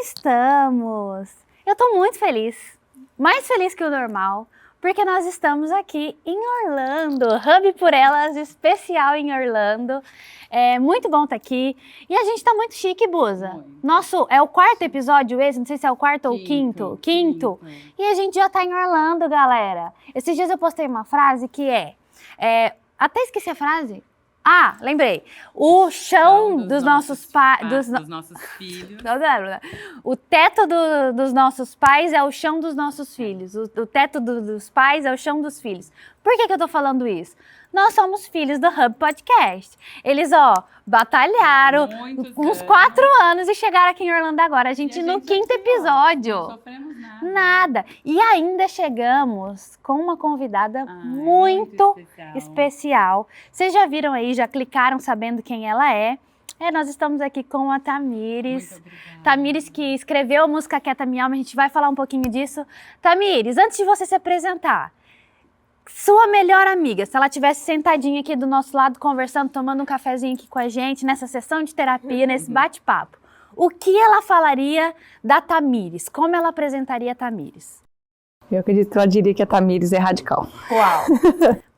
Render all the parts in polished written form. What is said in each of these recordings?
estamos? Eu tô muito feliz, mais feliz que o normal, porque nós estamos aqui em Orlando, Hub por Elas especial em Orlando. É muito bom estar aqui e a gente tá muito chique, Buza. Nosso, é o quarto episódio esse, não sei se é o quarto ou o quinto. Quinto. E a gente já tá em Orlando, galera. Esses dias eu postei uma frase que até esqueci a frase. Ah, lembrei. O chão dos nossos pais... Dos nossos filhos. O teto dos nossos pais é o chão dos nossos filhos. O teto dos pais é o chão dos filhos. Por que eu tô falando isso? Nós somos filhos do Hub Podcast. Eles, batalharam uns 4 anos e chegaram aqui em Orlando agora. A gente no quinto episódio. Não sofremos nada. E ainda chegamos com uma convidada muito especial. Vocês já viram aí, já clicaram sabendo quem ela é. Nós estamos aqui com a Tamires. Muito obrigada. Tamires que escreveu a música Quieta Minha Alma, a gente vai falar um pouquinho disso. Tamires, antes de você se apresentar, sua melhor amiga, se ela estivesse sentadinha aqui do nosso lado, conversando, tomando um cafezinho aqui com a gente, nessa sessão de terapia, nesse bate-papo, o que ela falaria da Tamires? Como ela apresentaria a Tamires? Eu acredito que ela diria que a Tamires é radical. Uau!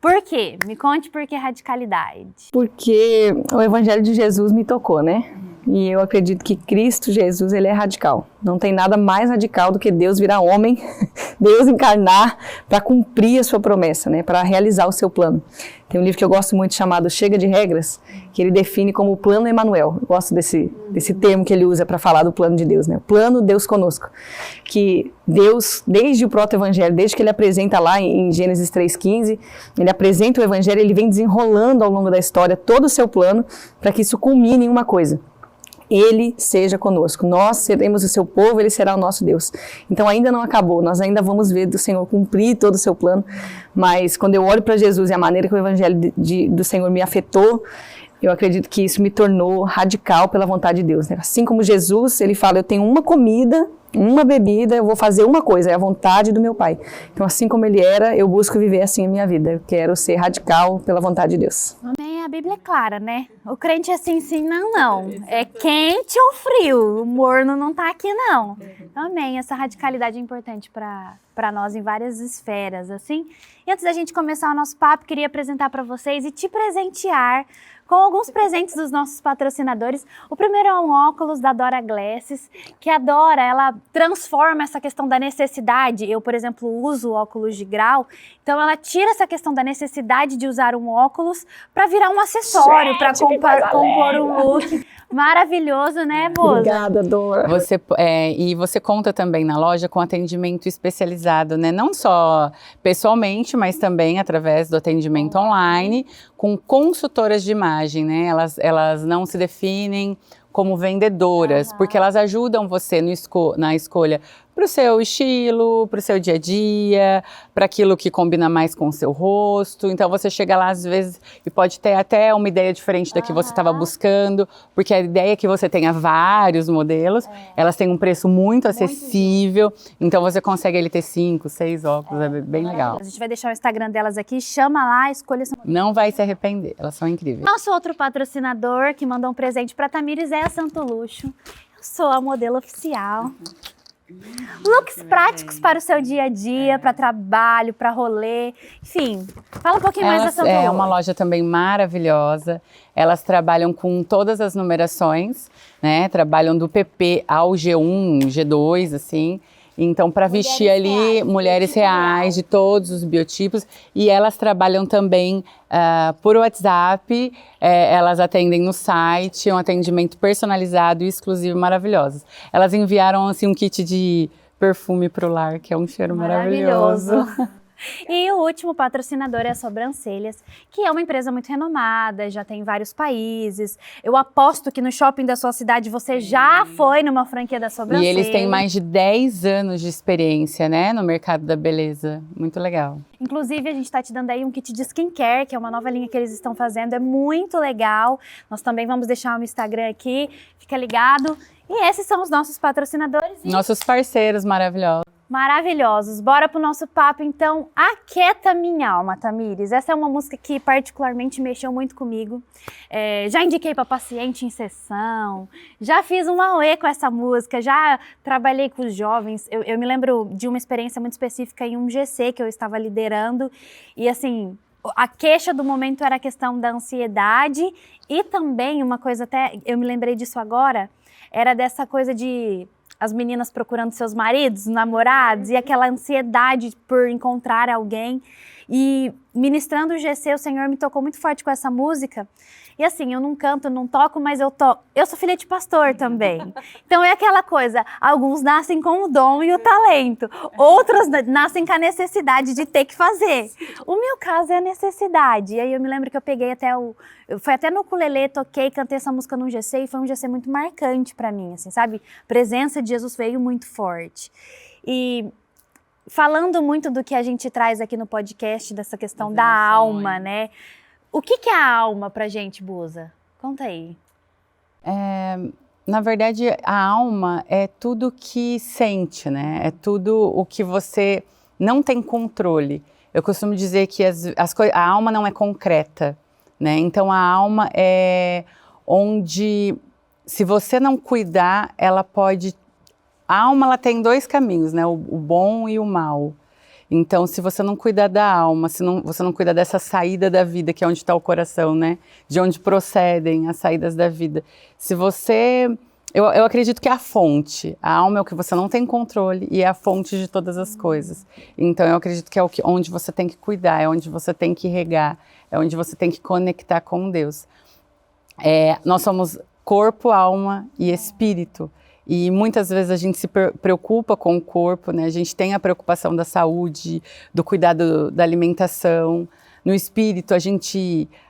Por quê? Me conte por que radicalidade. Porque o Evangelho de Jesus me tocou, né? E eu acredito que Cristo Jesus, ele é radical. Não tem nada mais radical do que Deus virar homem, Deus encarnar para cumprir a sua promessa, né? Para realizar o seu plano. Tem um livro que eu gosto muito chamado Chega de Regras, que ele define como o plano Emanuel. Eu gosto desse termo que ele usa para falar do plano de Deus, né? O plano Deus conosco. Que Deus, desde o proto-evangelho, desde que ele apresenta lá em Gênesis 3,15, ele apresenta o evangelho, ele vem desenrolando ao longo da história todo o seu plano para que isso culmine em uma coisa. Ele seja conosco, nós seremos o seu povo, ele será o nosso Deus. Então ainda não acabou, nós ainda vamos ver do Senhor cumprir todo o seu plano, mas quando eu olho para Jesus e a maneira que o Evangelho do Senhor me afetou, eu acredito que isso me tornou radical pela vontade de Deus, né? Assim como Jesus, ele fala, eu tenho uma comida, uma bebida, eu vou fazer uma coisa, é a vontade do meu Pai. Então assim como ele era, eu busco viver assim a minha vida, eu quero ser radical pela vontade de Deus. Amém, a Bíblia é clara, né? O crente é sim, sim, não, não. É quente ou frio, o morno não tá aqui, não. Amém, essa radicalidade é importante para nós em várias esferas, assim. E antes da gente começar o nosso papo, queria apresentar para vocês e te presentear com alguns presentes dos nossos patrocinadores. O primeiro é um óculos da Dora Glasses, que a Dora, ela transforma essa questão da necessidade. Eu, por exemplo, uso óculos de grau, então ela tira essa questão da necessidade de usar um óculos para virar um acessório, para compor um look maravilhoso, né, Boza? Obrigada, Dora. E você conta também na loja com atendimento especializado, né? Não só pessoalmente, mas também através do atendimento online, com consultoras de imagem, né? Elas não se definem como vendedoras, porque elas ajudam você na escolha para o seu estilo, para o seu dia a dia, para aquilo que combina mais com o seu rosto. Então você chega lá às vezes e pode ter até uma ideia diferente da que você estava buscando, porque a ideia é que você tenha vários modelos, elas têm um preço muito acessível, então você consegue ele ter 5, 6 óculos, é bem legal. A gente vai deixar o Instagram delas aqui, chama lá, escolha seu modelo. Não vai se arrepender, elas são incríveis. Nosso outro patrocinador que mandou um presente para Tamires é a Santo Luxo. Eu sou a modelo oficial. Looks práticos para o seu dia a dia, para trabalho, para rolê, enfim. Fala um pouquinho mais da Santo Luxo. É uma loja também maravilhosa. Elas trabalham com todas as numerações, né? Trabalham do PP ao G1, G2, assim. Então, para vestir ali mulheres reais, de todos os biotipos. E elas trabalham também por WhatsApp, elas atendem no site, um atendimento personalizado e exclusivo, maravilhoso. Elas enviaram assim, um kit de perfume para o lar, que é um cheiro maravilhoso. E o último patrocinador é a Sobrancelhas, que é uma empresa muito renomada, já tem em vários países. Eu aposto que no shopping da sua cidade você já foi numa franquia da Sobrancelhas. E eles têm mais de 10 anos de experiência, né, no mercado da beleza. Muito legal. Inclusive, a gente está te dando aí um kit de skincare, que é uma nova linha que eles estão fazendo, é muito legal. Nós também vamos deixar o Instagram aqui, fica ligado. E esses são os nossos patrocinadores. Nossos parceiros maravilhosos. Maravilhosos. Bora pro nosso papo, então. Aquieta Minha Alma, Tamires. Essa é uma música que particularmente mexeu muito comigo. Já indiquei para paciente em sessão, já fiz um auê com essa música, já trabalhei com os jovens. Eu me lembro de uma experiência muito específica em um GC que eu estava liderando. E assim, a queixa do momento era a questão da ansiedade e também uma coisa, até eu me lembrei disso agora, era dessa coisa de as meninas procurando seus maridos, namorados, e aquela ansiedade por encontrar alguém. E ministrando o GC, o Senhor me tocou muito forte com essa música. E assim, eu não canto, não toco, mas eu toco. Eu sou filha de pastor também. Então é aquela coisa, alguns nascem com o dom e o talento, outros nascem com a necessidade de ter que fazer. O meu caso é a necessidade. E aí eu me lembro que eu peguei eu fui até no ukulele, toquei, cantei essa música num GC e foi um GC muito marcante pra mim, assim, sabe? A presença de Jesus veio muito forte. E falando muito do que a gente traz aqui no podcast, dessa questão da alma, né? O que é a alma pra gente, Buza? Conta aí. Na verdade, a alma é tudo que sente, né? É tudo o que você não tem controle. Eu costumo dizer que a alma não é concreta, né? Então, a alma é onde, se você não cuidar, ela pode... A alma, ela tem dois caminhos, né? O bom e o mal. Então, se você não cuidar da alma, se você não cuidar dessa saída da vida, que é onde está o coração, né? De onde procedem as saídas da vida. Se você... Eu acredito que é a fonte. A alma é o que você não tem controle e é a fonte de todas as coisas. Então, eu acredito que é onde você tem que cuidar, é onde você tem que regar, é onde você tem que conectar com Deus. Nós somos corpo, alma e espírito. E muitas vezes a gente se preocupa com o corpo, né? A gente tem a preocupação da saúde, do cuidado da alimentação. No espírito,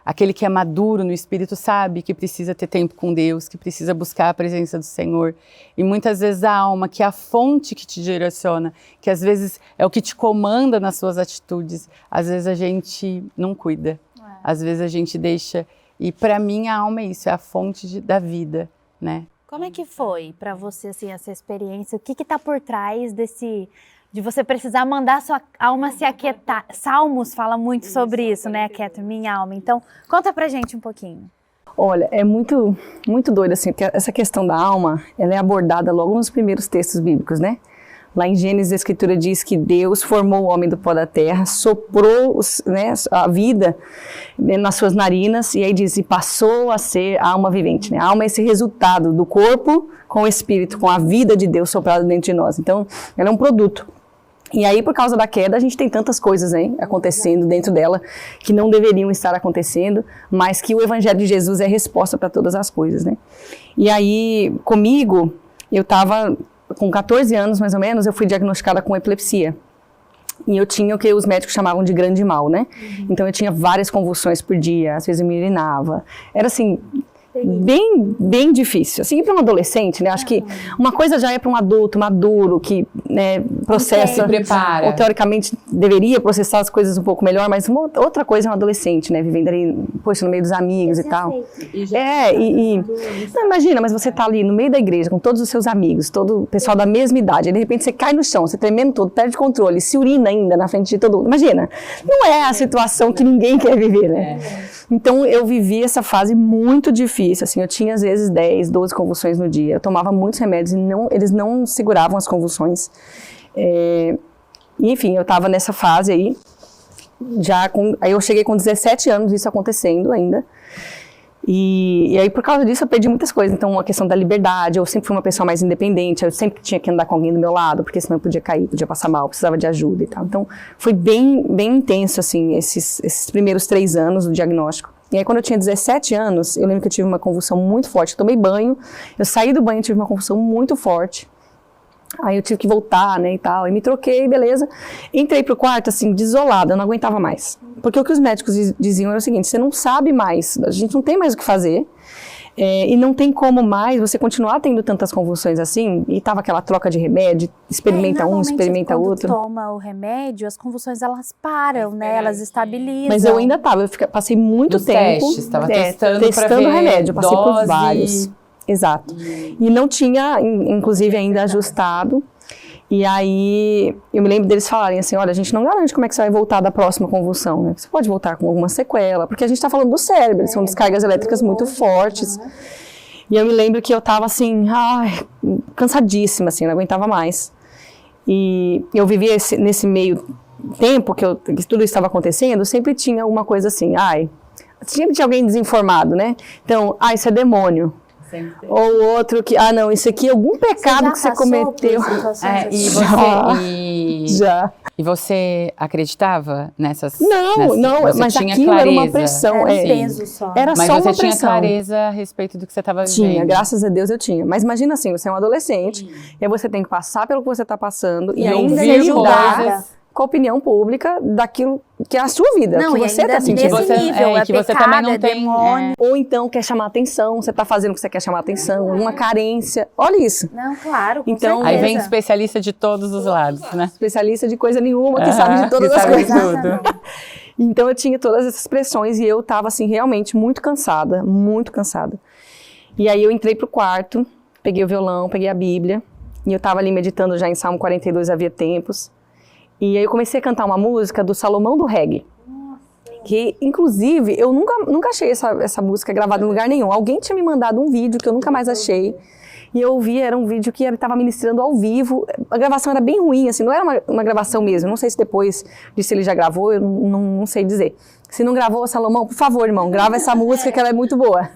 aquele que é maduro no espírito sabe que precisa ter tempo com Deus, que precisa buscar a presença do Senhor. E muitas vezes a alma, que é a fonte que te direciona, que às vezes é o que te comanda nas suas atitudes, às vezes a gente não cuida, às vezes a gente deixa. E para mim a alma é isso, é a fonte da vida, né? Como é que foi para você, assim, essa experiência? O que está por trás de você precisar mandar a sua alma se aquietar? Salmos fala muito sobre isso, né? Aquieta minha alma. Então, conta pra gente um pouquinho. Olha, é muito, muito doido, assim, porque essa questão da alma, ela é abordada logo nos primeiros textos bíblicos, né? Lá em Gênesis, a Escritura diz que Deus formou o homem do pó da terra, soprou, né, a vida nas suas narinas, e aí diz, e passou a ser a alma vivente, né? A alma é esse resultado do corpo com o espírito, com a vida de Deus soprada dentro de nós. Então, ela é um produto. E aí, por causa da queda, a gente tem tantas coisas, hein, acontecendo dentro dela que não deveriam estar acontecendo, mas que o Evangelho de Jesus é a resposta para todas as coisas, né? E aí, comigo, eu estava... Com 14 anos, mais ou menos, eu fui diagnosticada com epilepsia. E eu tinha o que os médicos chamavam de grande mal, né? Então eu tinha várias convulsões por dia, às vezes eu me urinava. Era assim, bem difícil. Assim, para um adolescente, né? Acho que uma coisa já é para um adulto maduro, que, né, processa, prepara. Ou teoricamente deveria processar as coisas um pouco melhor, mas outra coisa é um adolescente, né? Vivendo ali, poxa, no meio dos amigos e tal. Não, imagina, mas você tá ali no meio da igreja, com todos os seus amigos, todo o pessoal da mesma idade, e de repente você cai no chão, você tremendo todo, perde controle, se urina ainda na frente de todo mundo. Imagina, não é a situação que ninguém quer viver, né? Então eu vivi essa fase muito difícil, assim, eu tinha às vezes 10, 12 convulsões no dia, eu tomava muitos remédios e eles não seguravam as convulsões. Enfim, eu estava nessa fase aí, aí eu cheguei com 17 anos, isso acontecendo ainda, e aí por causa disso eu perdi muitas coisas. Então a questão da liberdade, eu sempre fui uma pessoa mais independente, eu sempre tinha que andar com alguém do meu lado, porque senão eu podia cair, podia passar mal, precisava de ajuda e tal. Então foi bem intenso, assim, esses primeiros 3 anos do diagnóstico. E aí quando eu tinha 17 anos, eu lembro que eu tive uma convulsão muito forte, eu tomei banho, eu saí do banho e tive uma convulsão muito forte. Aí eu tive que voltar, né, e tal, e me troquei, beleza. Entrei pro quarto, assim, desolada, eu não aguentava mais. Porque o que os médicos diziam era o seguinte, você não sabe mais, a gente não tem mais o que fazer, e não tem como mais você continuar tendo tantas convulsões assim, e tava aquela troca de remédio, experimenta um, experimenta outro. Quando toma o remédio, as convulsões, elas param, né, elas estabilizam. Mas eu ainda tava, passei muito tempo testando o remédio, passei por vários. Exato. E não tinha, inclusive, ainda ajustado. E aí, eu me lembro deles falarem assim, olha, a gente não garante como é que você vai voltar da próxima convulsão, né? Você pode voltar com alguma sequela, porque a gente tá falando do cérebro, são descargas elétricas muito fortes. E eu me lembro que eu tava assim, cansadíssima, assim, não aguentava mais. E eu vivia nesse meio tempo que tudo isso estava acontecendo, sempre tinha uma coisa assim, sempre tinha alguém desinformado, né? Então, isso é demônio. Sempre. Ou outro que, não, isso aqui é algum pecado que você cometeu. Já. E você acreditava nessas? Não, mas aquilo clareza, era uma pressão. Era mas só uma pressão. Mas você tinha clareza a respeito do que você estava vivendo? Tinha, graças a Deus eu tinha. Mas imagina assim, você é um adolescente, e aí você tem que passar pelo que você está passando, e ainda ajudar com a opinião pública daquilo que é a sua vida, que você está sentindo. Que você também não tem. Ou então quer chamar atenção, você está fazendo o que você quer chamar atenção, uma carência. Olha isso. Não, claro, com então, certeza. Aí vem especialista de todos os lados, né? Especialista de coisa nenhuma, que sabe de todas as coisas. Então eu tinha todas essas pressões e eu estava assim, realmente muito cansada, muito cansada. E aí eu entrei pro quarto, peguei o violão, peguei a Bíblia, e eu estava ali meditando já em Salmo 42, havia tempos. E aí eu comecei a cantar uma música do Salomão do Reggae. Que, inclusive, eu nunca achei essa música gravada em lugar nenhum. Alguém tinha me mandado um vídeo que eu nunca mais achei. E eu ouvi, era um vídeo que ele estava ministrando ao vivo. A gravação era bem ruim, assim, não era uma gravação mesmo. Não sei se depois disso ele já gravou, eu não sei dizer. Se não gravou, Salomão, por favor, irmão, grava essa música que ela é muito boa.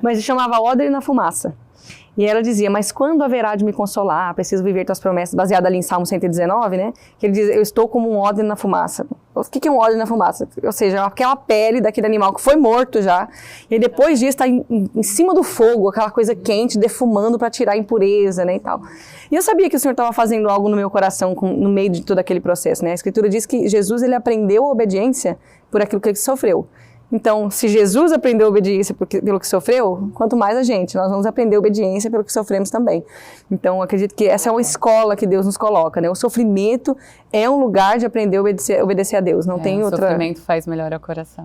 Mas se chamava Odre na Fumaça. E ela dizia, mas quando haverá de me consolar? Preciso viver tuas promessas, baseada ali em Salmo 119, né? Que ele diz, eu estou como um odre na fumaça. O que é um odre na fumaça? Ou seja, aquela pele daquele animal que foi morto já. E depois disso está em cima do fogo, aquela coisa quente, defumando para tirar a impureza, né, e tal. E eu sabia que o Senhor estava fazendo algo no meu coração no meio de todo aquele processo, né? A Escritura diz que Jesus, ele aprendeu a obediência por aquilo que ele sofreu. Então, se Jesus aprendeu obediência pelo que sofreu, quanto mais a gente, nós vamos aprender obediência pelo que sofremos também. Então, eu acredito que essa é uma escola que Deus nos coloca, né? O sofrimento é um lugar de aprender a obedecer a Deus, não tem outra... O sofrimento faz melhor ao coração.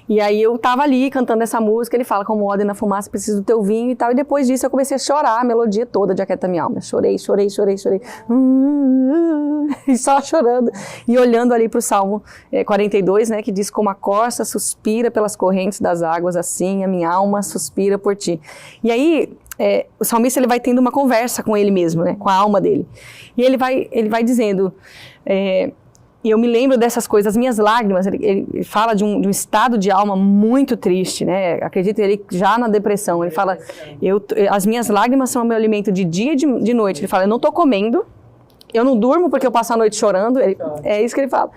E aí eu tava ali cantando essa música, ele fala, como odre na fumaça, preciso do teu vinho e tal, e depois disso eu comecei a chorar a melodia toda de Aquieta Minha Alma. Chorei. E só chorando e olhando ali pro Salmo 42, né, que diz, como a corça suspira pelas correntes das águas, assim a minha alma suspira por ti. E aí, o salmista, ele vai tendo uma conversa com ele mesmo, né, com a alma dele. E ele vai dizendo... E eu me lembro dessas coisas, as minhas lágrimas, ele fala de um estado de alma muito triste, né? Acredito ele já na depressão. Ele fala, as minhas lágrimas são o meu alimento de dia e de noite. Ele fala, eu não estou comendo, eu não durmo porque eu passo a noite chorando. É isso que ele fala.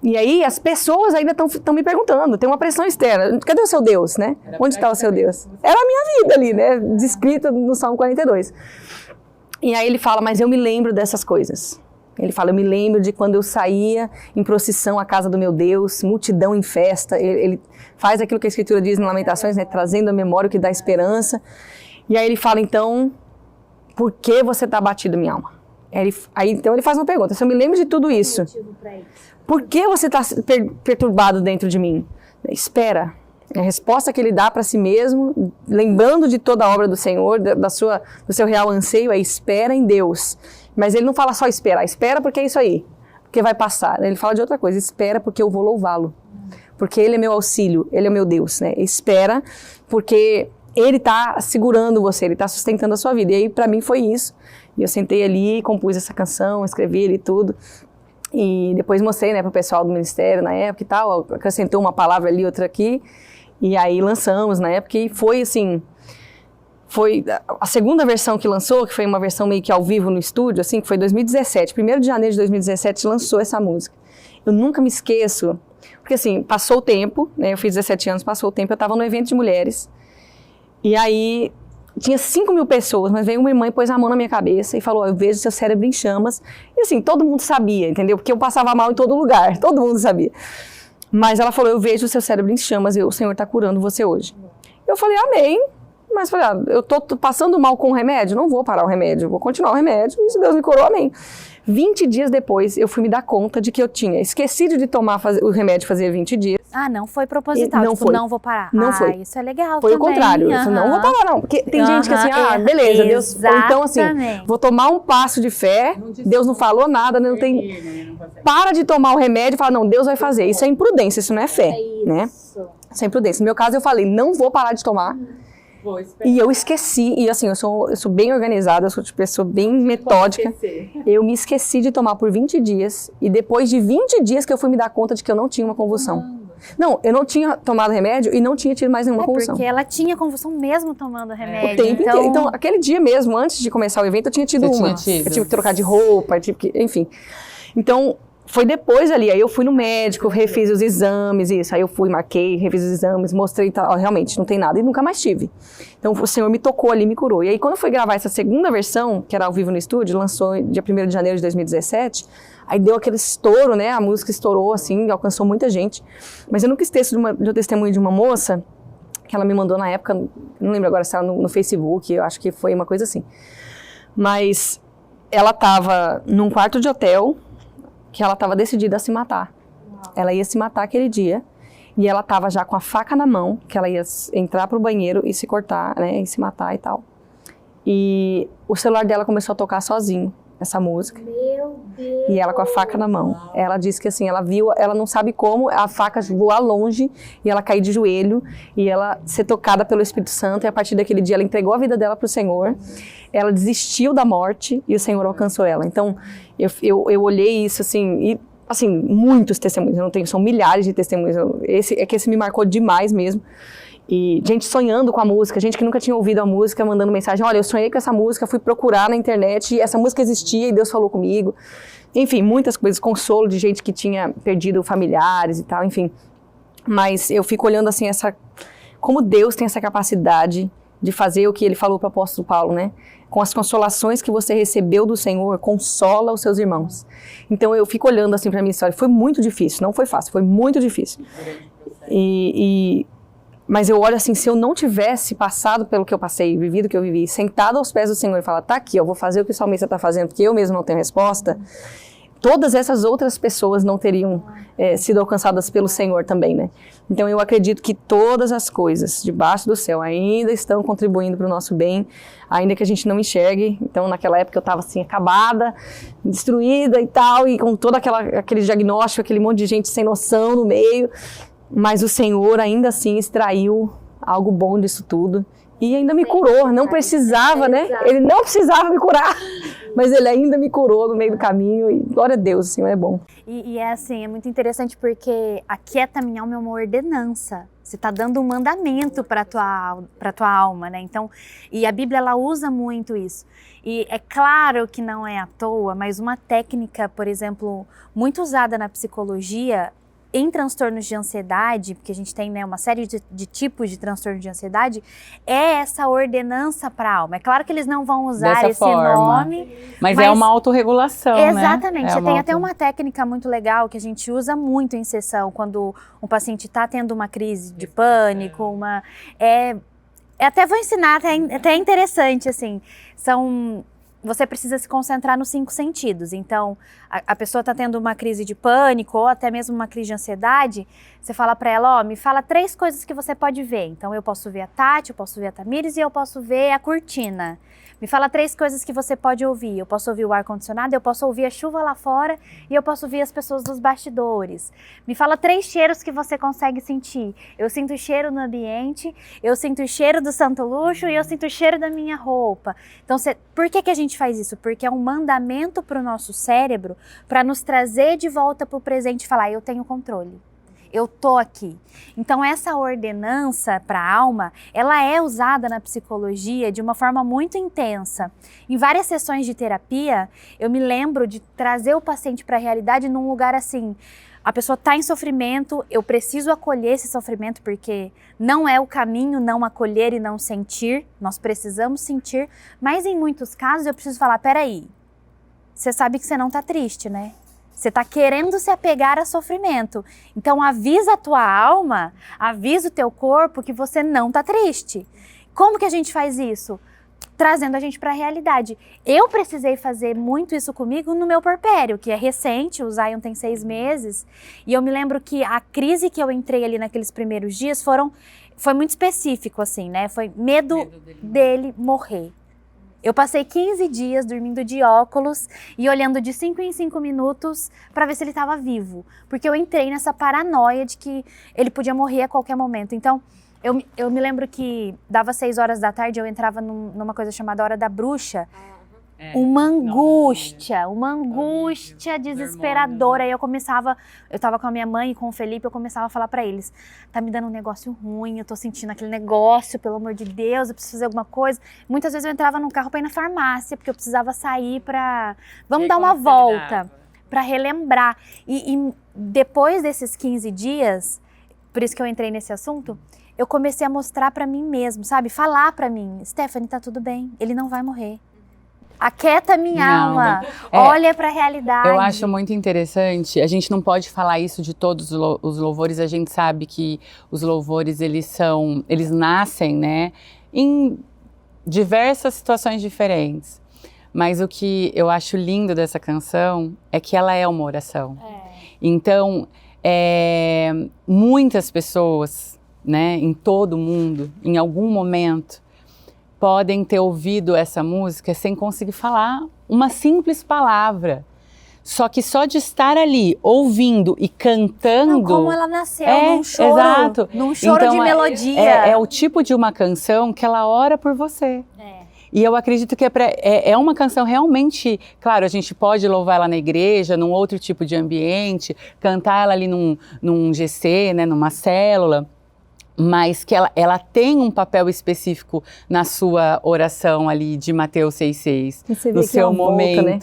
E aí as pessoas ainda estão me perguntando, tem uma pressão externa. Cadê o seu Deus, né? Onde está o seu Deus? Era a minha vida ali, né? Descrita no Salmo 42. E aí ele fala, mas eu me lembro dessas coisas. Ele fala, eu me lembro de quando eu saía em procissão à casa do meu Deus, multidão em festa. Ele faz aquilo que a Escritura diz em Lamentações, né, trazendo a memória o que dá esperança. E aí ele fala, então, por que você está abatido, minha alma? Então ele faz uma pergunta, se eu me lembro de tudo isso, por que você está perturbado dentro de mim? Espera. A resposta que ele dá para si mesmo, lembrando de toda a obra do Senhor, do seu real anseio, é espera em Deus. Mas ele não fala só esperar, espera porque é isso aí, porque vai passar. Ele fala de outra coisa, espera porque eu vou louvá-lo, porque ele é meu auxílio, ele é meu Deus, né? Espera porque ele está segurando você, ele está sustentando a sua vida. E aí para mim foi isso. E eu sentei ali, compus essa canção, escrevi ali tudo. E depois mostrei, né, para o pessoal do ministério na época e tal, acrescentou uma palavra ali, outra aqui. E aí lançamos na época e foi assim... Foi a segunda versão que lançou, que foi uma versão meio que ao vivo no estúdio, assim, que foi 2017. 1º de janeiro de 2017 lançou essa música. Eu nunca me esqueço, porque assim, passou o tempo, né, eu fiz 17 anos, passou o tempo, eu estava num evento de mulheres, e aí tinha 5.000 pessoas, mas veio uma irmã e pôs a mão na minha cabeça e falou, eu vejo seu cérebro em chamas. E assim, todo mundo sabia, entendeu? Porque eu passava mal em todo lugar, todo mundo sabia. Mas ela falou, eu vejo o seu cérebro em chamas e o Senhor está curando você hoje. Eu falei, amém. Mas falei, eu tô passando mal com o remédio? Não vou parar o remédio, eu vou continuar o remédio, e se Deus me curou, amém. 20 dias depois, eu fui me dar conta de que eu tinha esquecido de tomar o remédio fazia 20 dias. Não foi proposital, Não tipo, foi. não vou parar. Não foi. Isso é legal Foi também. o contrário. Eu falei, não vou parar não. Porque tem gente que assim, beleza, Deus... Ou então assim, vou tomar um passo de fé, Deus não falou nada, não tem... Para de tomar o remédio e fala, não, Deus vai fazer. Isso é imprudência, isso não é fé, né? Isso é imprudência. No meu caso, eu falei, não vou parar de tomar. E eu esqueci, e assim, eu sou bem organizada, eu sou de pessoa bem metódica. Eu me esqueci de tomar por 20 dias, e depois de 20 dias que eu fui me dar conta de que eu não tinha uma convulsão. Não, eu não tinha tomado remédio e não tinha tido mais nenhuma convulsão. Porque ela tinha convulsão mesmo tomando remédio. O tempo inteiro. Então, aquele dia mesmo, antes de começar o evento, eu tinha tido uma. Eu tive que trocar de roupa, enfim. Então, foi depois ali, aí eu fui no médico, refiz os exames, isso. Aí eu fui, marquei, refiz os exames, mostrei, realmente, não tem nada, e nunca mais tive. Então, o Senhor me tocou ali, me curou. E aí, quando eu fui gravar essa segunda versão, que era ao vivo no estúdio, lançou dia 1º de janeiro de 2017, aí deu aquele estouro, né? A música estourou, assim, alcançou muita gente. Mas eu nunca esqueço de um testemunho de uma moça, que ela me mandou na época, não lembro agora se era no Facebook, eu acho que foi uma coisa assim. Mas ela estava num quarto de hotel, que ela estava decidida a se matar. Ela ia se matar aquele dia, e ela estava já com a faca na mão, que ela ia entrar pro banheiro e se cortar, né, e se matar e tal. E o celular dela começou a tocar sozinho, essa música. Meu Deus! E ela com a faca na mão. Ela disse que assim, ela viu, ela não sabe como, a faca voar longe, e ela cair de joelho, e ela ser tocada pelo Espírito Santo, e a partir daquele dia ela entregou a vida dela pro Senhor. Ela desistiu da morte, e o Senhor alcançou ela. Então, eu olhei isso assim, e assim, muitos testemunhos, eu não tenho, são milhares de testemunhos, esse me marcou demais mesmo. E gente sonhando com a música, gente que nunca tinha ouvido a música, mandando mensagem, olha, eu sonhei com essa música, fui procurar na internet, e essa música existia e Deus falou comigo. Enfim, muitas coisas, consolo de gente que tinha perdido familiares e tal, enfim. Mas eu fico olhando assim, como Deus tem essa capacidade de fazer o que ele falou para o apóstolo Paulo, né? Com as consolações que você recebeu do Senhor, consola os seus irmãos. Então eu fico olhando assim para minha história, foi muito difícil, não foi fácil, foi muito difícil. Mas eu olho assim, se eu não tivesse passado pelo que eu passei, vivido o que eu vivi, sentado aos pés do Senhor e falar, tá aqui, eu vou fazer o que o salmista está fazendo, porque eu mesmo não tenho resposta, todas essas outras pessoas não teriam sido alcançadas pelo Senhor também, né? Então eu acredito que todas as coisas debaixo do céu ainda estão contribuindo para o nosso bem, ainda que a gente não enxergue. Então naquela época eu estava assim, acabada, destruída e tal, e com todo aquele diagnóstico, aquele monte de gente sem noção no meio, mas o Senhor ainda assim extraiu algo bom disso tudo. E ainda me curou, não precisava, né? Ele não precisava me curar, mas ele ainda me curou no meio do caminho, e glória a Deus, o Senhor é bom. E é assim, é muito interessante porque aquieta minha alma é uma ordenança. Você está dando um mandamento para tua alma, né? Então, e a Bíblia, ela usa muito isso. E é claro que não é à toa, mas uma técnica, por exemplo, muito usada na psicologia, em transtornos de ansiedade, porque a gente tem, né, uma série de tipos de transtorno de ansiedade, é essa ordenança para a alma. É claro que eles não vão usar esse nome. Mas é uma autorregulação, exatamente. né? Você tem até uma técnica muito legal que a gente usa muito em sessão, quando um paciente está tendo uma crise de pânico, até vou ensinar, até é interessante, assim, você precisa se concentrar nos 5 sentidos. Então, a pessoa está tendo uma crise de pânico ou até mesmo uma crise de ansiedade, você fala para ela, me fala 3 coisas que você pode ver. Então, eu posso ver a Tati, eu posso ver a Tamires e eu posso ver a cortina. Me fala 3 coisas que você pode ouvir. Eu posso ouvir o ar-condicionado, eu posso ouvir a chuva lá fora e eu posso ouvir as pessoas dos bastidores. Me fala 3 cheiros que você consegue sentir. Eu sinto o cheiro no ambiente, eu sinto o cheiro do santo luxo e eu sinto o cheiro da minha roupa. Então, por que a gente faz isso? Porque é um mandamento para o nosso cérebro para nos trazer de volta para o presente e falar, eu tenho controle. Eu tô aqui. Então essa ordenança para a alma, ela é usada na psicologia de uma forma muito intensa. Em várias sessões de terapia, eu me lembro de trazer o paciente para a realidade num lugar assim, a pessoa está em sofrimento, eu preciso acolher esse sofrimento porque não é o caminho não acolher e não sentir, nós precisamos sentir, mas em muitos casos eu preciso falar, peraí, você sabe que você não está triste, né? Você está querendo se apegar a sofrimento. Então avisa a tua alma, avisa o teu corpo que você não está triste. Como que a gente faz isso? trazendo a gente para a realidade. Eu precisei fazer muito isso comigo no meu puerpério, que é recente, o Zion tem 6 meses, e eu me lembro que a crise que eu entrei ali naqueles primeiros dias foi muito específico, assim, né? Foi medo dele morrer. Eu passei 15 dias dormindo de óculos e olhando de 5 em 5 minutos para ver se ele estava vivo, porque eu entrei nessa paranoia de que ele podia morrer a qualquer momento. Então, eu me lembro que dava 6 horas da tarde, eu entrava numa coisa chamada Hora da Bruxa. Uma angústia desesperadora. Aí eu tava com a minha mãe e com o Felipe, eu começava a falar pra eles, tá me dando um negócio ruim, eu tô sentindo aquele negócio, pelo amor de Deus, eu preciso fazer alguma coisa. Muitas vezes eu entrava num carro pra ir na farmácia, porque eu precisava sair vamos dar uma volta, pra relembrar. E depois desses 15 dias, por isso que eu entrei nesse assunto, eu comecei a mostrar pra mim mesmo, sabe? Falar pra mim, Stephanie, tá tudo bem, ele não vai morrer. Aquieta minha alma, olha pra realidade. Eu acho muito interessante, a gente não pode falar isso de todos os louvores, a gente sabe que os louvores, eles nascem, né, em diversas situações diferentes. Mas o que eu acho lindo dessa canção é que ela é uma oração. Então, muitas pessoas, né, em todo o mundo, em algum momento, podem ter ouvido essa música sem conseguir falar uma simples palavra. Só que só de estar ali, ouvindo e cantando... Não, como ela nasceu, num choro, exato. Num choro então, de melodia. É o tipo de uma canção que ela ora por você. E eu acredito que é uma canção realmente... Claro, a gente pode louvar ela na igreja, num outro tipo de ambiente, cantar ela ali num GC, né, numa célula... mas que ela tem um papel específico na sua oração ali de Mateus 6,6. No seu momento, né?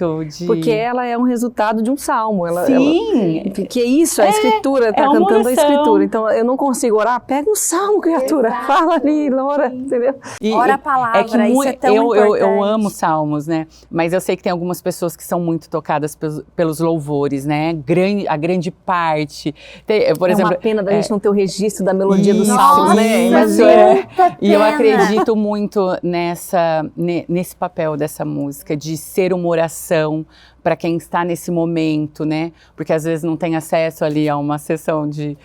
Porque ela é um resultado de um salmo. Sim! Que isso, a escritura, tá cantando a escritura. Então, eu não consigo orar, pega um salmo, criatura. Exato. Fala ali, ora, entendeu? Ora a palavra, isso é tão importante. Eu amo salmos, né? Mas eu sei que tem algumas pessoas que são muito tocadas pelos louvores, né? A grande parte. Por exemplo, uma pena da gente não ter o registro da melodia do salmo. Né? E eu acredito muito nesse papel dessa música, de ser uma oração para quem está nesse momento, né? Porque às vezes não tem acesso ali a uma sessão de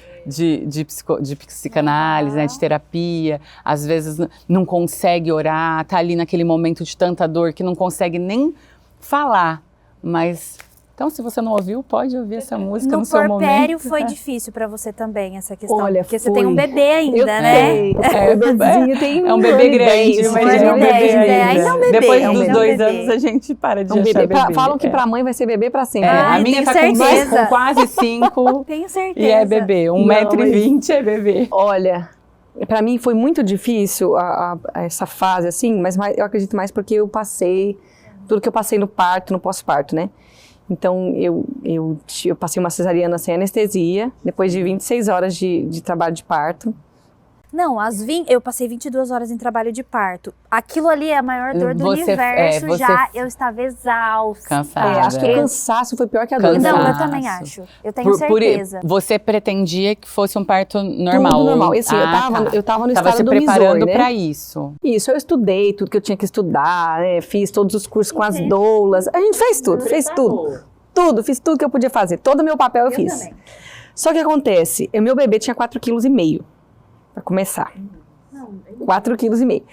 psicanálise, né? De terapia, às vezes não consegue orar, tá ali naquele momento de tanta dor que não consegue nem falar, mas... Então, se você não ouviu, pode ouvir essa música no seu momento. No puerpério foi difícil para você também, essa questão. Olha, porque você tem um bebê ainda, né? É um bebê grande, mas é um bebê ainda é um bebê. Depois dos 2 anos, a gente para de achar bebê. Falam que pra mãe vai ser bebê pra sempre. A minha tá com quase 5. Tenho certeza. E é bebê. 1,20 m é bebê. Olha... Para mim foi muito difícil essa fase, assim, mas eu acredito mais porque eu passei tudo que eu passei no parto, no pós-parto, né? Então, eu passei uma cesariana sem anestesia, depois de 26 horas de trabalho de parto. Não, eu passei 22 horas em trabalho de parto. Aquilo ali é a maior dor do universo, eu estava exausta. Cansada. Acho que o cansaço foi pior que a dor. Não, eu também acho. Eu tenho certeza. Você pretendia que fosse um parto normal? Tudo normal. Assim, eu tava no estado do Missouri, se preparando né? para isso. Isso, eu estudei tudo que eu tinha que estudar, né? Fiz todos os cursos com as doulas. A gente fez tudo, fiz tudo que eu podia fazer. Todo o meu papel eu fiz. Também. Só que acontece, o meu bebê tinha 4,5 kg. Para começar. 4,5 kg.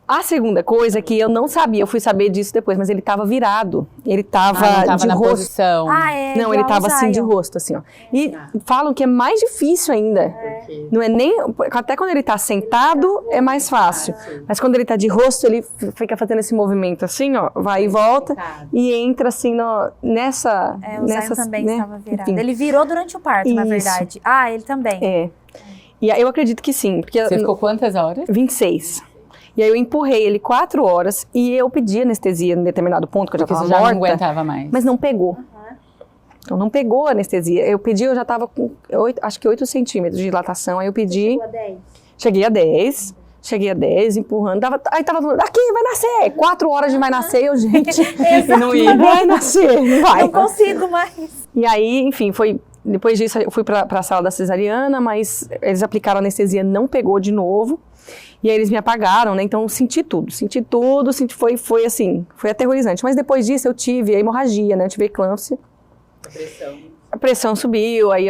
A segunda coisa é que eu não sabia, eu fui saber disso depois, mas ele estava virado. Ele estava de na rosto. Posição. Não, ele estava assim de rosto, assim, ó. E falam que é mais difícil ainda. Não é nem... Até quando ele está sentado, é mais fácil. Mas quando ele está de rosto, ele fica fazendo esse movimento assim, ó. Vai e volta. E entra assim nessa... O Zion também estava virado. Enfim. Ele virou durante o parto, na verdade. Ele também. E aí eu acredito que sim. Porque você ficou quantas horas? 26. E aí eu empurrei ele 4 horas e eu pedi anestesia em determinado ponto, que eu já estava morta. Você já não aguentava mais. Mas não pegou. Então não pegou a anestesia. Eu pedi, eu já estava com 8 centímetros de dilatação. Aí eu pedi... Você chegou a 10? Cheguei a 10, empurrando. Aí tava falando, aqui, vai nascer. 4 horas de vai nascer. Eu, gente, não ia. Vai nascer, não vai. Não consigo mais. E aí, enfim, foi depois disso eu fui para a sala da cesariana, mas eles aplicaram anestesia, não pegou de novo. E aí eles me apagaram, né? Então senti tudo, foi assim, foi aterrorizante. Mas depois disso eu tive a hemorragia, né? Eu tive eclâmpsia. A pressão subiu, aí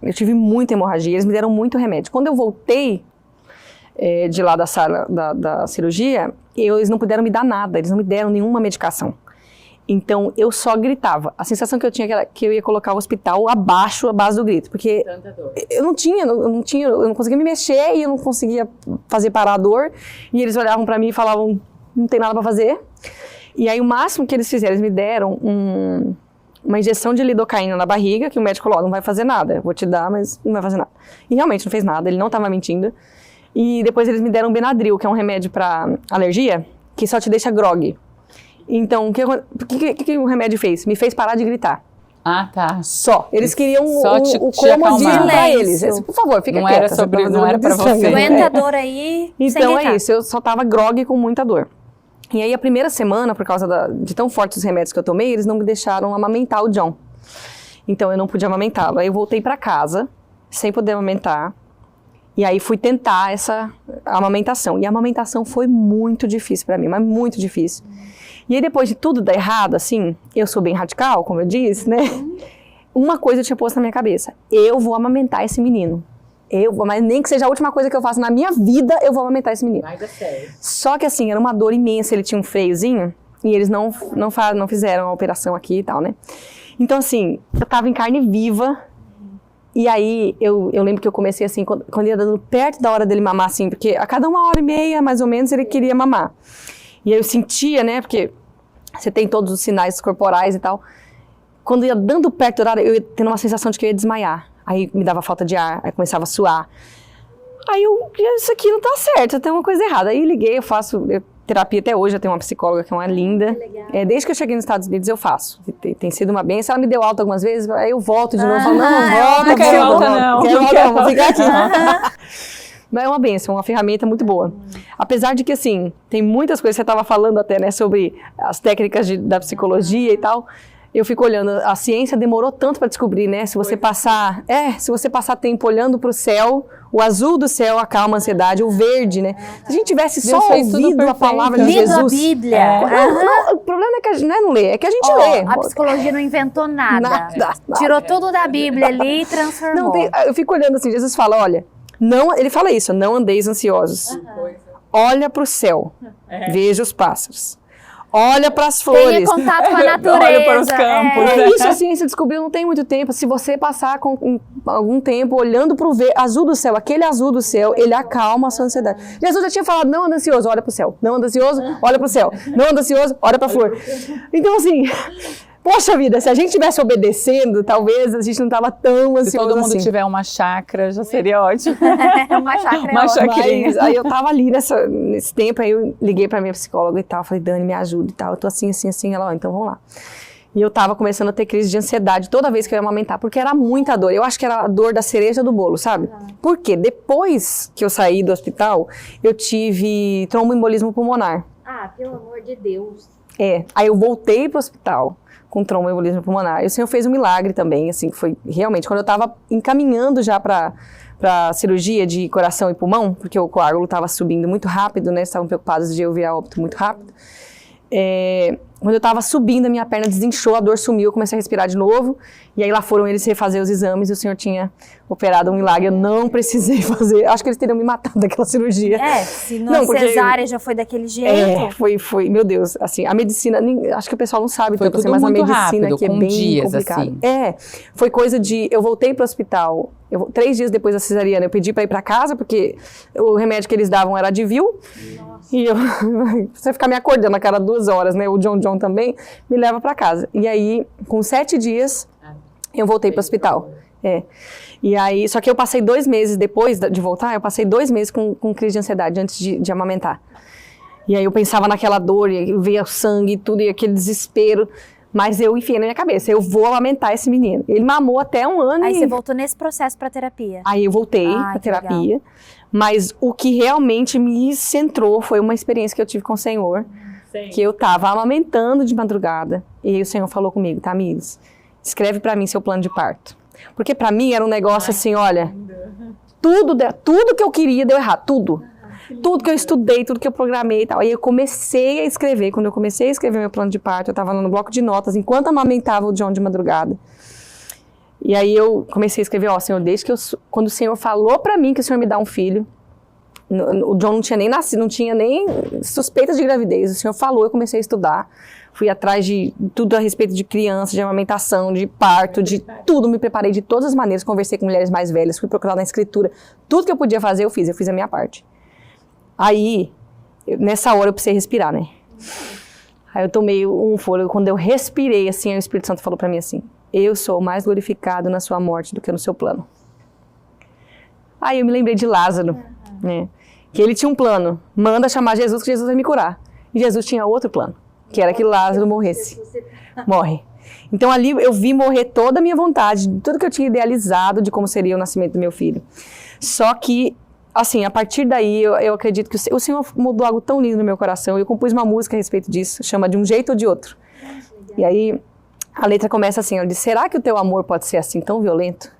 eu tive muita hemorragia, eles me deram muito remédio. Quando eu voltei de lá da sala da cirurgia, eles não puderam me dar nada, eles não me deram nenhuma medicação. Então, eu só gritava. A sensação que eu tinha era que eu ia colocar o hospital abaixo, a base do grito. Porque eu não conseguia me mexer e eu não conseguia fazer parar a dor. E eles olhavam pra mim e falavam, não tem nada pra fazer. E aí, o máximo que eles fizeram, eles me deram uma injeção de lidocaína na barriga, que o médico falou, não vai fazer nada. Eu vou te dar, mas não vai fazer nada. E realmente não fez nada, ele não tava mentindo. E depois eles me deram Benadryl, que é um remédio pra alergia, que só te deixa grogue. Então, o que o remédio fez? Me fez parar de gritar. Ah, tá. Só. Eles queriam o te comodismo pra eles. Por favor, fica não quieta. Não era pra você. Aguenta a dor aí, então é isso, eu só tava grogue com muita dor. E aí a primeira semana, por causa de tão fortes os remédios que eu tomei, eles não me deixaram amamentar o John. Então eu não podia amamentá-lo. Aí eu voltei pra casa, sem poder amamentar. E aí fui tentar essa amamentação. E a amamentação foi muito difícil pra mim, mas muito difícil. E aí depois de tudo dar errado, assim, eu sou bem radical, como eu disse, né? Uma coisa eu tinha posto na minha cabeça. Eu vou amamentar esse menino. Mas nem que seja a última coisa que eu faço na minha vida, eu vou amamentar esse menino. Vai dar certo. Só que assim, era uma dor imensa, ele tinha um freiozinho, e eles não fizeram a operação aqui e tal, né? Então assim, eu tava em carne viva, e aí eu lembro que eu comecei assim, quando ia dando perto da hora dele mamar, assim, porque a cada 1h30, mais ou menos, ele queria mamar. E aí eu sentia, né, porque você tem todos os sinais corporais e tal, quando ia dando perto da hora, eu ia tendo uma sensação de que eu ia desmaiar. Aí me dava falta de ar, aí começava a suar. Aí isso aqui não tá certo, tem uma coisa errada. Aí liguei, eu faço terapia até hoje, eu tenho uma psicóloga que é uma linda. Desde que eu cheguei nos Estados Unidos eu faço. Tem sido uma benção, ela me deu alta algumas vezes, aí eu volto de novo, falo, não quero alta não, vou ficar aqui. Mas é uma benção, uma ferramenta muito boa. Apesar de que, assim, tem muitas coisas, você estava falando até, né, sobre as técnicas da psicologia e tal. Eu fico olhando, a ciência demorou tanto para descobrir, né? Se você passar tempo olhando para o céu, o azul do céu acalma a ansiedade, o verde, né? Se a gente tivesse só ouvido a palavra de Jesus... Lido a Bíblia. O problema é que a gente não lê, é que a gente lê. A psicologia não inventou nada. Tirou tudo da Bíblia ali e transformou. Eu fico olhando assim, Jesus fala, olha, ele fala isso, não andeis ansiosos. Olha para o céu, veja os pássaros. Olha para as flores. Tenha contato com a natureza. Olha para os campos. Isso a ciência descobriu não tem muito tempo. Se você passar algum tempo olhando para o azul do céu, aquele azul do céu, ele acalma a sua ansiedade. Jesus já tinha falado, não anda ansioso, olha para o céu. Não anda ansioso, olha para o céu. Não anda ansioso, olha para a flor. Então assim... Poxa vida, se a gente estivesse obedecendo, talvez a gente não estava tão ansioso. Se todo mundo assim. tiver uma chácara, já seria ótimo. Uma chácara Uma chacrinha. Mas, aí eu tava ali nesse tempo, aí eu liguei pra minha psicóloga e tal, falei, Dani, me ajuda e tal, eu tô assim, ela, então vamos lá. E eu tava começando a ter crise de ansiedade toda vez que eu ia amamentar, porque era muita dor. Eu acho que era a dor da cereja do bolo, sabe? Por quê? Depois que eu saí do hospital, eu tive tromboembolismo pulmonar. Ah, pelo amor de Deus. Aí eu voltei pro hospital com tromboembolismo pulmonar. E o Senhor fez um milagre também, assim, que foi realmente, quando eu tava encaminhando já pra cirurgia de coração e pulmão, porque o coágulo tava subindo muito rápido, né, estavam preocupados de eu virar óbito muito rápido. Quando eu tava subindo, a minha perna desinchou, a dor sumiu, eu comecei a respirar de novo, e aí lá foram eles refazer os exames, e o Senhor tinha operado um milagre, eu não precisei fazer, acho que eles teriam me matado daquela cirurgia. Se não cesárea já foi daquele jeito. Foi, meu Deus, assim, a medicina, acho que o pessoal não sabe foi tanto assim, mas a medicina rápido, aqui é bem complicada. Assim. Foi coisa de, eu voltei pro hospital, 3 dias depois da cesariana, eu pedi pra ir pra casa, porque o remédio que eles davam era Advil, e você ficar me acordando a cada 2 horas, né, o John também, me leva pra casa. E aí, com 7 dias, eu voltei pro hospital. E aí, só que eu passei 2 meses depois de voltar, eu passei 2 meses com crise de ansiedade antes de amamentar. E aí eu pensava naquela dor, e veia o sangue e tudo, e aquele desespero. Mas eu enfiei na minha cabeça, eu vou amamentar esse menino. Ele mamou até 1 ano. Aí você voltou nesse processo pra terapia? Aí eu voltei pra terapia. Legal. Mas o que realmente me centrou foi uma experiência que eu tive com o Senhor. Sim. Que eu tava amamentando de madrugada. E aí o Senhor falou comigo, Tamires, escreve pra mim seu plano de parto. Porque pra mim era um negócio assim, olha, tudo que eu queria deu errado, tudo. Tudo que eu estudei, tudo que eu programei e tal. Aí eu comecei a escrever. Quando eu comecei a escrever meu plano de parto, eu tava no bloco de notas, enquanto amamentava o John de madrugada. E aí eu comecei a escrever, ó, Senhor, desde que quando o Senhor falou pra mim que o Senhor me dá um filho, o John não tinha nem nascido, não tinha nem suspeita de gravidez. O Senhor falou, eu comecei a estudar. Fui atrás de tudo a respeito de criança, de amamentação, de parto, de tudo. Me preparei de todas as maneiras, conversei com mulheres mais velhas, fui procurar na escritura. Tudo que eu podia fazer, eu fiz a minha parte. Aí, nessa hora eu precisei respirar, né? Aí eu tomei um fôlego, quando eu respirei, assim, aí o Espírito Santo falou pra mim assim, eu sou mais glorificado na sua morte do que no seu plano. Aí eu me lembrei de Lázaro, né? Que ele tinha um plano, manda chamar Jesus que Jesus vai me curar. E Jesus tinha outro plano, que era que Lázaro morresse. Morre. Então ali eu vi morrer toda a minha vontade, tudo que eu tinha idealizado de como seria o nascimento do meu filho. Só que, assim, a partir daí eu acredito que o Senhor mudou algo tão lindo no meu coração. Eu compus uma música a respeito disso, chama De Um Jeito ou de Outro. E aí a letra começa assim, ela diz, será que o teu amor pode ser assim tão violento?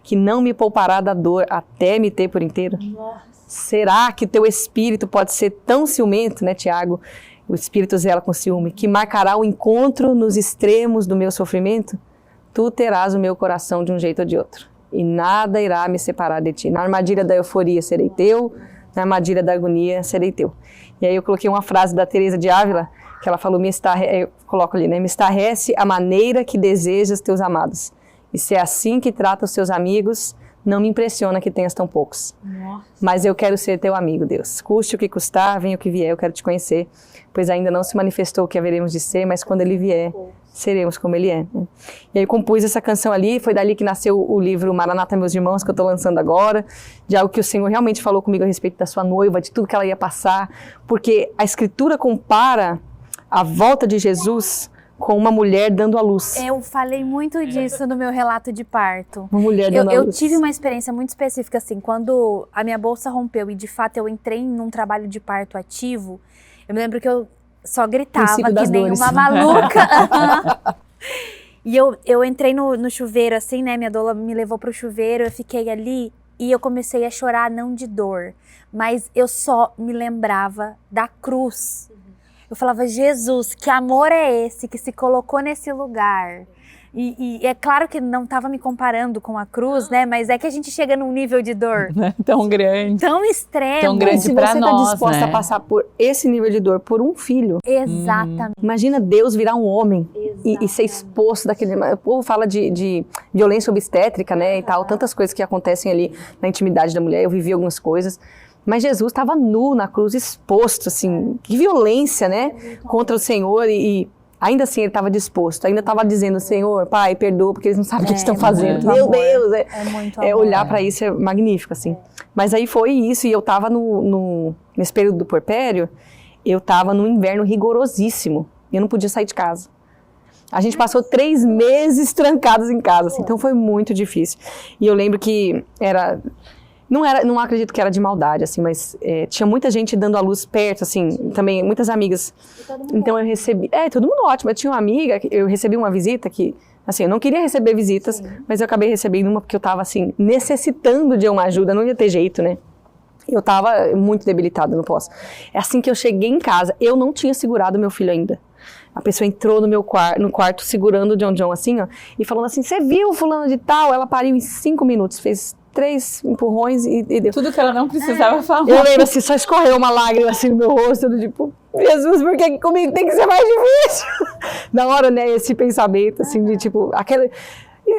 Que não me poupará da dor até me ter por inteiro? Nossa. Será que teu espírito pode ser tão ciumento, né, Tiago? O espírito zela com ciúme, que marcará o encontro nos extremos do meu sofrimento? Tu terás o meu coração de um jeito ou de outro, e nada irá me separar de ti. Na armadilha da euforia serei teu, na armadilha da agonia serei teu. E aí eu coloquei uma frase da Teresa de Ávila, que ela falou, eu coloco ali, né? Me estarrece a maneira que desejas teus amados. E se é assim que trata os seus amigos, não me impressiona que tenhas tão poucos. Nossa. Mas eu quero ser teu amigo, Deus. Custe o que custar, venha o que vier, eu quero te conhecer. Pois ainda não se manifestou o que haveremos de ser, mas quando ele vier, seremos como ele é. E aí eu compus essa canção ali, foi dali que nasceu o livro Maranata, Meus Irmãos, que eu estou lançando agora, de algo que o Senhor realmente falou comigo a respeito da sua noiva, de tudo que ela ia passar, porque a Escritura compara a volta de Jesus com uma mulher dando à luz. Eu falei muito disso no meu relato de parto. Uma mulher dando à luz. Eu tive uma experiência muito específica, assim, quando a minha bolsa rompeu e de fato eu entrei num trabalho de parto ativo, eu me lembro que eu só gritava que nem uma maluca. E eu entrei no chuveiro, assim, né, minha doula me levou pro chuveiro, eu fiquei ali e eu comecei a chorar, não de dor, mas eu só me lembrava da cruz. Eu falava, Jesus, que amor é esse que se colocou nesse lugar? E é claro que não estava me comparando com a cruz, né? Mas é que a gente chega num nível de dor tão grande, tão extremo. Tão grande para nós, se você está disposta a passar por esse nível de dor por um filho. Exatamente. Imagina Deus virar um homem e ser exposto daquele... O povo fala de violência obstétrica, né? E tal, tantas coisas que acontecem ali na intimidade da mulher. Eu vivi algumas coisas. Mas Jesus estava nu na cruz, exposto, assim, que violência, né, contra o Senhor e ainda assim ele estava disposto, ainda estava dizendo, Senhor, Pai, perdoa, porque eles não sabem o que eles estão fazendo. Meu amor. Deus, muito amor. Olhar para isso é magnífico, assim. Mas aí foi isso, e eu estava nesse período do puerpério, eu estava num inverno rigorosíssimo, e eu não podia sair de casa. A gente passou 3 meses trancados em casa, assim, então foi muito difícil. E eu lembro que não acredito que era de maldade, assim, mas tinha muita gente dando a luz perto, assim, também muitas amigas. Então eu recebi, todo mundo ótimo. Eu tinha uma amiga, eu recebi uma visita que, assim, eu não queria receber visitas, mas eu acabei recebendo uma porque eu tava, assim, necessitando de uma ajuda, não ia ter jeito, né? Eu tava muito debilitada, não posso. É assim que eu cheguei em casa, eu não tinha segurado meu filho ainda. A pessoa entrou no quarto segurando o John assim, ó, e falando assim, você viu fulano de tal? Ela pariu em 5 minutos, fez 3 empurrões e deu. Tudo que ela não precisava falar. Eu lembro assim, só escorreu uma lágrima assim no meu rosto, do tipo, Jesus, por que comigo tem que ser mais difícil? Na hora, né, esse pensamento, assim, de tipo, aquela...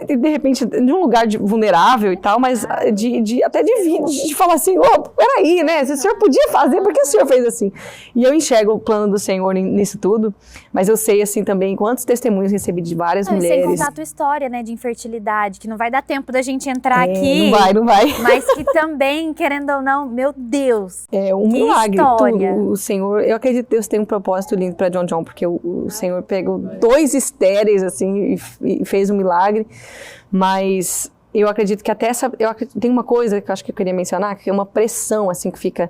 E de repente, de um lugar vulnerável e tal, mas até de falar assim, peraí, né, se o senhor podia fazer, por que o senhor fez assim? E eu enxergo o plano do Senhor nisso tudo, mas eu sei, assim, também, quantos testemunhos recebi de várias mulheres. Sem contar a tua história, né, de infertilidade, que não vai dar tempo da gente entrar aqui. Não vai. Mas que também, querendo ou não, meu Deus, é um milagre. Tudo, o Senhor, eu acredito que Deus tem um propósito lindo para John, porque o Senhor pegou 2 estéreis, assim, e fez um milagre. Mas eu acredito que tem uma coisa que eu acho que eu queria mencionar, que é uma pressão, assim, que fica...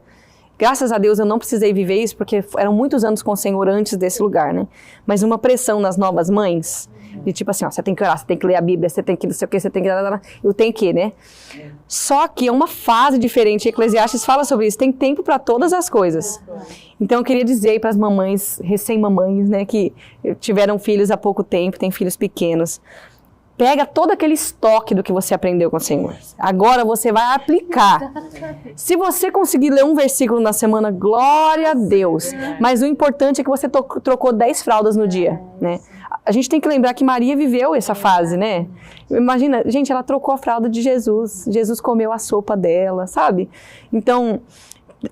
Graças a Deus eu não precisei viver isso, porque eram muitos anos com o Senhor antes desse lugar, né? Mas uma pressão nas novas mães, De tipo assim, ó, você tem que orar, você tem que ler a Bíblia, você tem que não sei o que, você tem que... Eu tenho que, né? Só que é uma fase diferente. Eclesiastes fala sobre isso. Tem tempo para todas as coisas. Então eu queria dizer para as mamães, recém-mamães, né, que tiveram filhos há pouco tempo, têm filhos pequenos. Pega todo aquele estoque do que você aprendeu com o Senhor. Agora você vai aplicar. Se você conseguir ler um versículo na semana, glória a Deus. Mas o importante é que você trocou 10 fraldas no dia, né? A gente tem que lembrar que Maria viveu essa fase, né? Imagina, gente, ela trocou a fralda de Jesus. Jesus comeu a sopa dela, sabe? Então,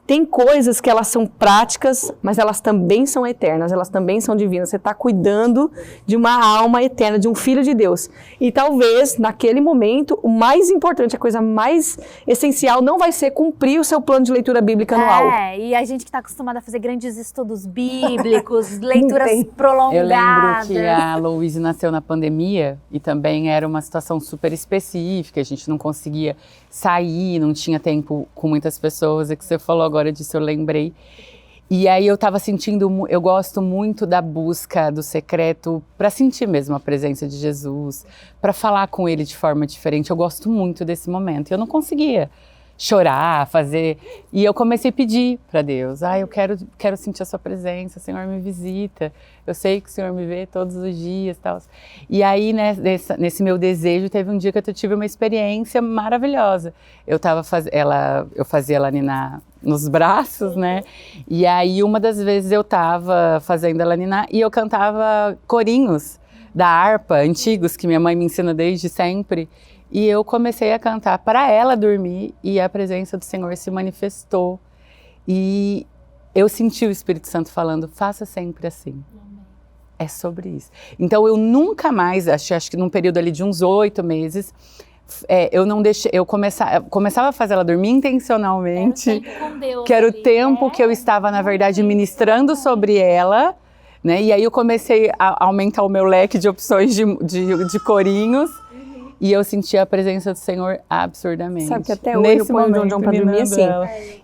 tem coisas que elas são práticas, mas elas também são eternas, elas também são divinas. Você está cuidando de uma alma eterna, de um filho de Deus. E talvez, naquele momento, o mais importante, a coisa mais essencial não vai ser cumprir o seu plano de leitura bíblica anual. E a gente que está acostumada a fazer grandes estudos bíblicos, leituras prolongadas. Eu lembro que a Louise nasceu na pandemia e também era uma situação super específica, a gente não conseguia sair, não tinha tempo com muitas pessoas, é que você falou agora disso, eu lembrei. E aí eu tava sentindo, eu gosto muito da busca do secreto para sentir mesmo a presença de Jesus, para falar com ele de forma diferente. Eu gosto muito desse momento. Eu não conseguia chorar, fazer. E eu comecei a pedir para Deus. Eu quero sentir a sua presença, Senhor, me visita. Eu sei que o Senhor me vê todos os dias, tal. E aí, né, nesse meu desejo, teve um dia que eu tive uma experiência maravilhosa. Eu fazia ela ninar nos braços, né? E aí, uma das vezes eu tava fazendo ela ninar e eu cantava corinhos da harpa antigos que minha mãe me ensina desde sempre. E eu comecei a cantar para ela dormir e a presença do Senhor se manifestou. E eu senti o Espírito Santo falando, faça sempre assim. É sobre isso. Então eu nunca mais, acho que num período ali de uns 8 meses, eu não deixei, eu começava a fazer ela dormir intencionalmente. Que era o tempo que eu estava, na verdade, ministrando sobre ela, né? E aí eu comecei a aumentar o meu leque de opções de corinhos. E eu sentia a presença do Senhor absurdamente. Sabe que até hoje eu ponho o John pra dormir assim.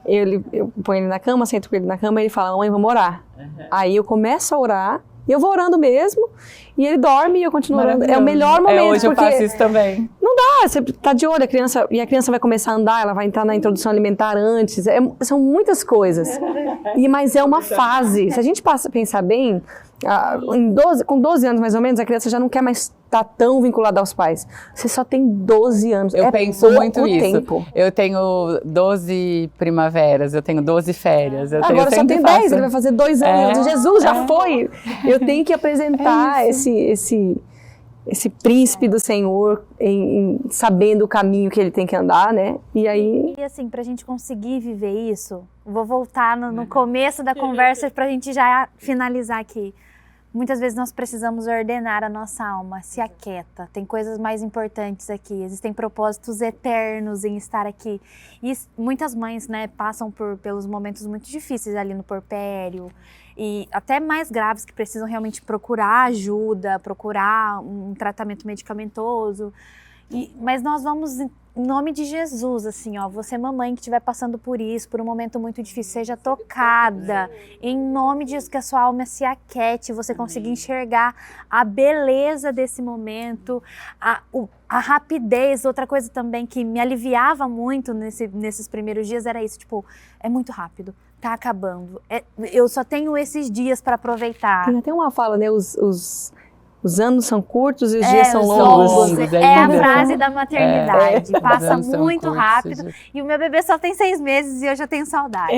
Eu ponho ele na cama, sento com ele na cama e ele fala, mãe, vamos orar. Aí eu começo a orar, e eu vou orando mesmo, e ele dorme e eu continuo orando. É o melhor momento. Hoje eu faço isso também. Não dá, você tá de olho, a criança vai começar a andar, ela vai entrar na introdução alimentar antes. São muitas coisas. Mas é uma fase. Se a gente pensar bem, com 12 anos mais ou menos, a criança já não quer mais estar tão vinculada aos pais. Você só tem 12 anos. Eu penso muito isso. Tempo. Eu tenho 12 primaveras, eu tenho 12 férias. Agora só tem 10, ele vai fazer 2 anos. Jesus já foi. Eu tenho que apresentar esse príncipe do Senhor sabendo o caminho que ele tem que andar, né? E aí... E assim, pra gente conseguir viver isso, vou voltar no começo da conversa pra gente já finalizar aqui. Muitas vezes nós precisamos ordenar a nossa alma, se aquieta, tem coisas mais importantes aqui, existem propósitos eternos em estar aqui. E muitas mães, né, passam pelos momentos muito difíceis ali no puerpério, e até mais graves que precisam realmente procurar ajuda, procurar um tratamento medicamentoso. Mas nós vamos, em nome de Jesus, assim, ó, você mamãe que estiver passando por isso, por um momento muito difícil, seja tocada, em nome de Jesus, que a sua alma se aquete, você consiga enxergar a beleza desse momento, a rapidez. Outra coisa também que me aliviava muito nesses primeiros dias era isso, tipo, é muito rápido, tá acabando, eu só tenho esses dias para aproveitar. Tem até uma fala, né, os anos são curtos e os dias são longos. É a frase da maternidade. Passa muito rápido. E o meu bebê só tem 6 meses e eu já tenho saudade.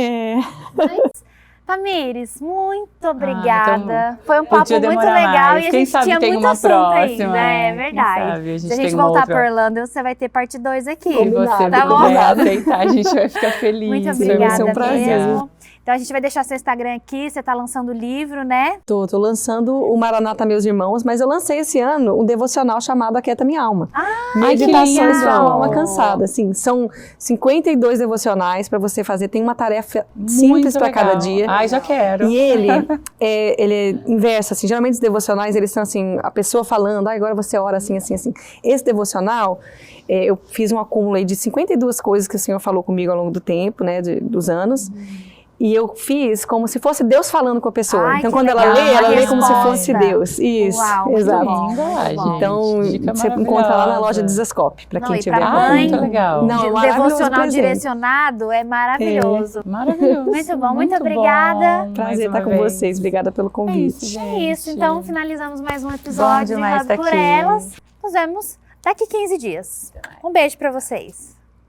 Mas, Tamires, muito obrigada. Foi um papo muito legal e a gente tinha muito assunto ainda. É verdade. Se a gente voltar para Orlando, você vai ter parte 2 aqui. E você tá bom? Aceitar, a gente vai ficar feliz. Muito obrigada. Vai ser um prazer. Mesmo. Então a gente vai deixar seu Instagram aqui, você tá lançando o livro, né? Tô lançando o Maranata Meus Irmãos, mas eu lancei esse ano um devocional chamado Aquieta Minha Alma. Meditações para uma alma cansada, assim, são 52 devocionais para você fazer, tem uma tarefa simples para cada dia. Ai, já quero. E ele é inverso, assim, geralmente os devocionais, eles são assim, a pessoa falando, agora você ora assim, assim, assim. Esse devocional, eu fiz um acúmulo aí de 52 coisas que o Senhor falou comigo ao longo do tempo, né, dos anos. E eu fiz como se fosse Deus falando com a pessoa. Ai, Então, que quando legal. ela lê como se Resposta. fosse Deus. Isso, Uau, muito exato. bom. Linda, gente. Então, Dica você encontra lá na loja maravilhosa. Desascope, para Não, quem e tiver. pra Ah, mãe, muito legal. Não, de- maravilhoso devocional presente. direcionado é maravilhoso. Maravilhoso. Muito bom, muito bom. obrigada. Mais Prazer uma estar com vez. vocês. Obrigada pelo convite. isso, É isso, gente. então finalizamos mais um episódio de demais Hub tá por aqui. Elas. Nos vemos daqui 15 dias. Um beijo pra vocês.